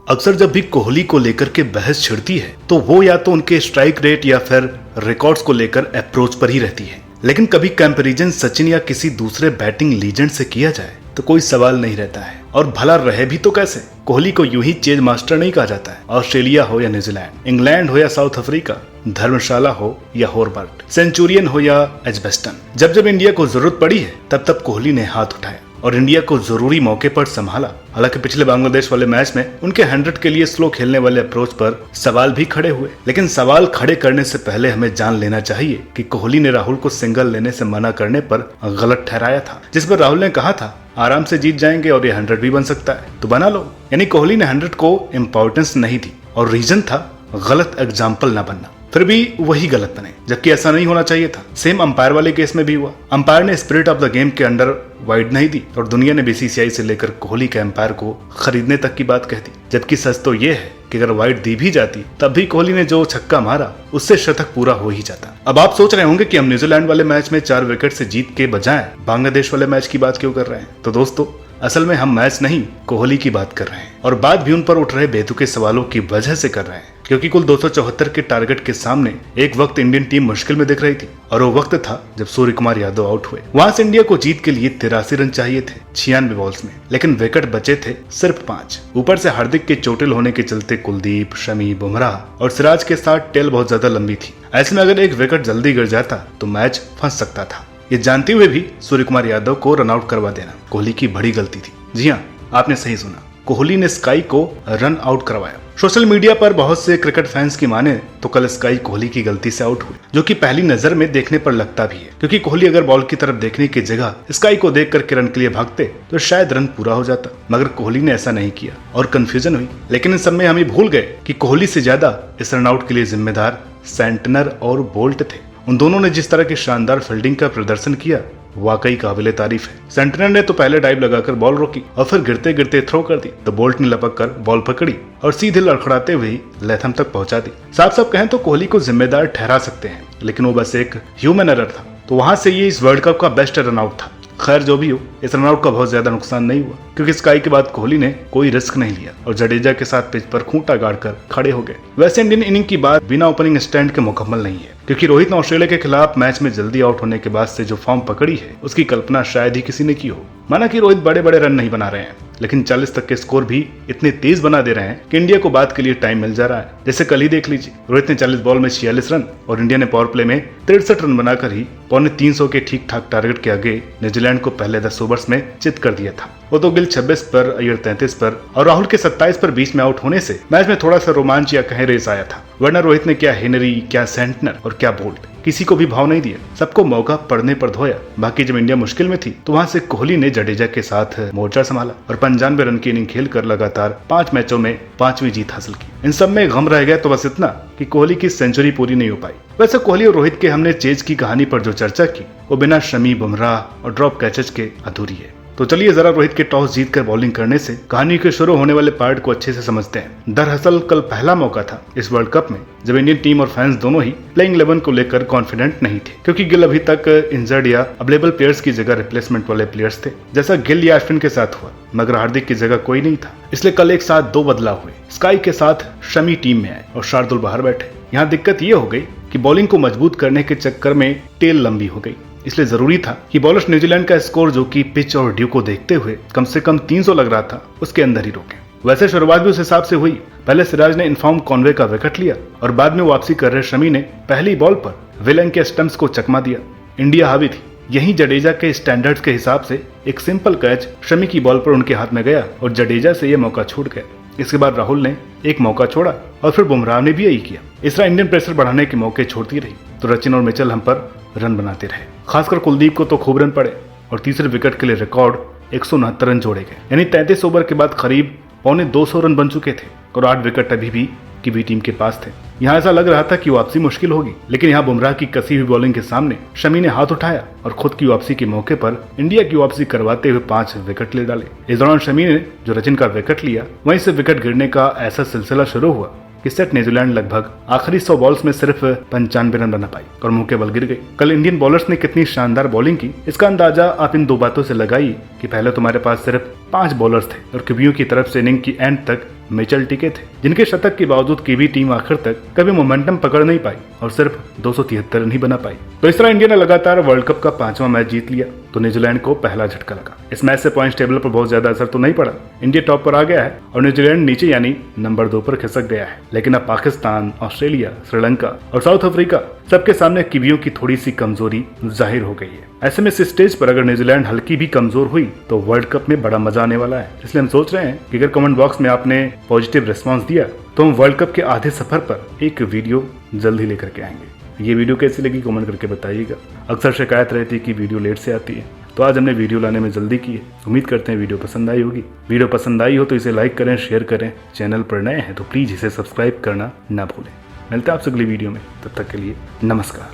अक्सर जब भी कोहली को लेकर के बहस छिड़ती है तो वो या तो उनके स्ट्राइक रेट या फिर रिकॉर्ड्स को लेकर अप्रोच पर ही रहती है, लेकिन कभी कंपैरिजन सचिन या किसी दूसरे बैटिंग लीजेंड से किया जाए तो कोई सवाल नहीं रहता है। और भला रहे भी तो कैसे, कोहली को यूं ही चेज मास्टर नहीं कहा जाता है। ऑस्ट्रेलिया हो या न्यूजीलैंड, इंग्लैंड हो या साउथ अफ्रीका, धर्मशाला हो या होरबर्ट, सेंचुरियन हो या एजबेस्टन, जब जब इंडिया को जरूरत पड़ी है तब तब कोहली ने हाथ उठाया और इंडिया को जरूरी मौके पर संभाला। हालांकि पिछले बांग्लादेश वाले मैच में उनके 100 के लिए स्लो खेलने वाले अप्रोच पर सवाल भी खड़े हुए, लेकिन सवाल खड़े करने से पहले हमें जान लेना चाहिए कि कोहली ने राहुल को सिंगल लेने से मना करने पर गलत ठहराया था, जिस पर राहुल ने कहा था आराम से जीत जाएंगे और ये 100 भी बन सकता है तो बना लो। यानी कोहली ने 100 को इम्पोर्टेंस नहीं दी और रीजन था गलत एग्जाम्पल ना बनना। फिर भी वही गलत बने, जबकि ऐसा नहीं होना चाहिए था। सेम अंपायर वाले केस में भी हुआ। अंपायर ने स्पिरिट ऑफ द गेम के अंडर वाइड नहीं दी और दुनिया ने बीसीसीआई से लेकर कोहली के अंपायर को खरीदने तक की बात कह दी, जबकि सच तो ये है कि अगर वाइड दी भी जाती तब भी कोहली ने जो छक्का मारा उससे शतक पूरा हो ही जाता। अब आप सोच रहे होंगे कि हम न्यूजीलैंड वाले मैच में 4 विकेट से जीत के बजाय बांग्लादेश वाले मैच की बात क्यों कर रहे हैं। तो दोस्तों, असल में हम मैच नहीं कोहली की बात कर रहे हैं और बात भी उन पर उठ रहे बेतुके सवालों की वजह से कर रहे हैं, क्योंकि कुल 274 के टारगेट के सामने एक वक्त इंडियन टीम मुश्किल में दिख रही थी और वो वक्त था जब सूर्य कुमार यादव आउट हुए। वहां से इंडिया को जीत के लिए 83 रन चाहिए थे 96 बॉल्स में, लेकिन विकेट बचे थे सिर्फ 5। ऊपर से हार्दिक के चोटिल होने के चलते कुलदीप, शमी, बुमराह और सिराज के साथ टेल बहुत ज्यादा लंबी थी। ऐसे में अगर एक विकेट जल्दी गिर जाता तो मैच फंस सकता था। ये जानते हुए भी सूर्य कुमार यादव को रन आउट करवा देना कोहली की बड़ी गलती थी। जी हाँ, आपने सही सुना, कोहली ने स्काई को रन आउट करवाया। सोशल मीडिया पर बहुत से क्रिकेट फैंस की माने तो कल स्काई कोहली की गलती से आउट हुए, जो कि पहली नजर में देखने पर लगता भी है, क्योंकि कोहली अगर बॉल की तरफ देखने की जगह स्काई को देखकर के रन के लिए भागते तो शायद रन पूरा हो जाता, मगर कोहली ने ऐसा नहीं किया और कंफ्यूजन हुई। लेकिन इस समय हम भूल गए कि कोहली से ज्यादा इस रन आउट के लिए जिम्मेदार सेंटनर और बोल्ट थे। उन दोनों ने जिस तरह की शानदार फील्डिंग का प्रदर्शन किया वाकई काबिले तारीफ है। सेंटनर ने तो पहले डाइव लगाकर बॉल रोकी और फिर गिरते गिरते थ्रो कर दी, तो बोल्ट ने लपक कर बॉल पकड़ी और सीधे लड़खड़ाते हुए लेथम तक पहुंचा दी। साफ साफ कहें तो कोहली को जिम्मेदार ठहरा सकते हैं, लेकिन वो बस एक ह्यूमन एरर था। तो वहां से ये इस वर्ल्ड कप का बेस्ट रन आउट था। खैर जो भी हो, इस रनआउट का बहुत ज्यादा नुकसान नहीं हुआ, क्योंकि स्काई के बाद कोहली ने कोई रिस्क नहीं लिया और जडेजा के साथ पिच पर खूंटा गाड़कर खड़े हो गए। वैसे इंडियन इनिंग की बात बिना ओपनिंग स्टैंड के मुकम्मल नहीं है, क्योंकि रोहित ने ऑस्ट्रेलिया के खिलाफ मैच में जल्दी आउट होने के बाद से जो फॉर्म पकड़ी है उसकी कल्पना शायद ही किसी ने की हो। माना कि रोहित बड़े बड़े रन नहीं बना रहे हैं, लेकिन 40 तक के स्कोर भी इतने तेज बना दे रहे हैं कि इंडिया को बात के लिए टाइम मिल जा रहा है। जैसे कल ही देख लीजिए, रोहित ने 40 बॉल में 46 रन और इंडिया ने पावर प्ले में 63 रन बनाकर ही 350 के ठीक ठाक टारगेट के आगे न्यूजीलैंड को पहले 10 ओवर्स में चित कर दिया था। वो तो गिल 26 पर, अय्यर 33 पर और राहुल के 27 पर बीच में आउट होने से मैच में थोड़ा सा रोमांच या कहीं रेस आया था, वरना रोहित ने क्या हेनरी, क्या सेंटनर और क्या बोल्ट, किसी को भी भाव नहीं दिया, सबको मौका पड़ने पर धोया। बाकी जब इंडिया मुश्किल में थी तो वहां से कोहली ने जडेजा के साथ मोर्चा संभाला और 95 रन की इनिंग खेलकर लगातार 5 मैचों में 5वीं जीत हासिल की। इन सब में गम रह गया तो बस इतना कि कोहली की सेंचुरी पूरी नहीं हो पाई। वैसे कोहली और रोहित के हमने चेज की कहानी पर जो चर्चा की वो बिना शमी, बुमराह और ड्रॉप कैचेज के अधूरी है। तो चलिए जरा रोहित के टॉस जीतकर बॉलिंग करने से कहानी के शुरू होने वाले पार्ट को अच्छे से समझते हैं। दरअसल कल पहला मौका था इस वर्ल्ड कप में जब इंडियन टीम और फैंस दोनों ही प्लेइंग 11 को लेकर कॉन्फिडेंट नहीं थे, क्योंकि गिल अभी तक इंजर्ड या अवेलेबल प्लेयर्स की जगह रिप्लेसमेंट वाले प्लेयर्स थे, जैसा गिल या अश्विन के साथ हुआ, मगर हार्दिक की जगह कोई नहीं था। इसलिए कल एक साथ 2 बदलाव हुए। स्काई के साथ शमी टीम में आए और शार्दुल बाहर बैठे। यहाँ दिक्कत ये हो गई कि बॉलिंग को मजबूत करने के चक्कर में टेल लंबी हो गई, इसलिए जरूरी था कि बॉलर्स न्यूजीलैंड का स्कोर, जो कि पिच और ड्यू को देखते हुए कम से कम 300 लग रहा था, उसके अंदर ही रोके। वैसे शुरुआत भी उस हिसाब से हुई। पहले सिराज ने इनफॉर्म कॉनवे का विकेट लिया और बाद में वापसी कर रहे शमी ने पहली बॉल पर विलन के स्टंप्स को चकमा दिया। इंडिया हावी थी। यही जडेजा के स्टैंडर्ड्स के हिसाब से एक सिंपल कैच शमी की बॉल पर उनके हाथ में गया और जडेजा से यह मौका छूट गया। इसके बाद राहुल ने एक मौका छोड़ा और फिर बुमराह ने भी यही किया। इस तरह इंडियन प्रेशर बढ़ाने के मौके छोड़ती रही तो रचिन और मिचेल हम पर रन बनाते रहे। खासकर कुलदीप को तो खूब रन पड़े और तीसरे विकेट के लिए रिकॉर्ड 169 रन जोड़े गए, यानी 33 ओवर के बाद करीब 250 रन बन चुके थे और 8 विकेट अभी भी की भी टीम के पास थे। यहाँ ऐसा लग रहा था कि वापसी मुश्किल होगी, लेकिन यहाँ बुमराह की कसी हुई बॉलिंग के सामने शमी ने हाथ उठाया और खुद की वापसी के मौके पर इंडिया की वापसी करवाते हुए 5 विकेट ले डाले। इस दौरान शमी ने जो रचिन का विकेट लिया, वहीं से विकेट गिरने का ऐसा सिलसिला शुरू हुआ कि सेट न्यूजीलैंड लगभग आखिरी 100 बॉल्स में सिर्फ 95 रन बना पाई और मुंह के बल गिर गई। कल इंडियन बॉलर्स ने कितनी शानदार बॉलिंग की, इसका अंदाजा आप इन 2 बातों से लगाइए कि पहले तुम्हारे पास सिर्फ 5 बॉलर्स थे और क्यूबियों की तरफ से इनिंग की एंड तक मिचेल टिके थे, जिनके शतक के बावजूद कीवी टीम आखिर तक कभी मोमेंटम पकड़ नहीं पाई और सिर्फ 273 रन ही बना पाई। तो इस तरह इंडिया ने लगातार वर्ल्ड कप का 5वां मैच जीत लिया। तो न्यूजीलैंड को पहला झटका लगा। इस मैच से पॉइंट्स टेबल पर बहुत ज्यादा असर तो नहीं पड़ा। इंडिया टॉप पर आ गया है और न्यूजीलैंड नीचे यानी नंबर 2 पर खिसक गया है। लेकिन अब पाकिस्तान, ऑस्ट्रेलिया, श्रीलंका और साउथ अफ्रीका सबके सामने कीवियों की थोड़ी सी कमजोरी जाहिर हो गई है। ऐसे में इस स्टेज पर अगर न्यूजीलैंड हल्की भी कमजोर हुई तो वर्ल्ड कप में बड़ा मजा आने वाला है। इसलिए हम सोच रहे हैं कि अगर कमेंट बॉक्स में आपने पॉजिटिव रिस्पांस दिया तो हम वर्ल्ड कप के आधे सफर पर एक वीडियो जल्द ही लेकर के आएंगे। ये वीडियो कैसी लगी कमेंट करके बताइएगा। अक्सर शिकायत रहती है कि वीडियो लेट से आती है, तो आज हमने वीडियो लाने में जल्दी की है। उम्मीद करते हैं वीडियो पसंद आई होगी। वीडियो पसंद आई हो तो इसे लाइक करें, शेयर करें। चैनल पर नए हैं तो प्लीज इसे सब्सक्राइब करना ना भूलें। मिलते हैं आपसे अगली वीडियो में, तब तक के लिए नमस्कार।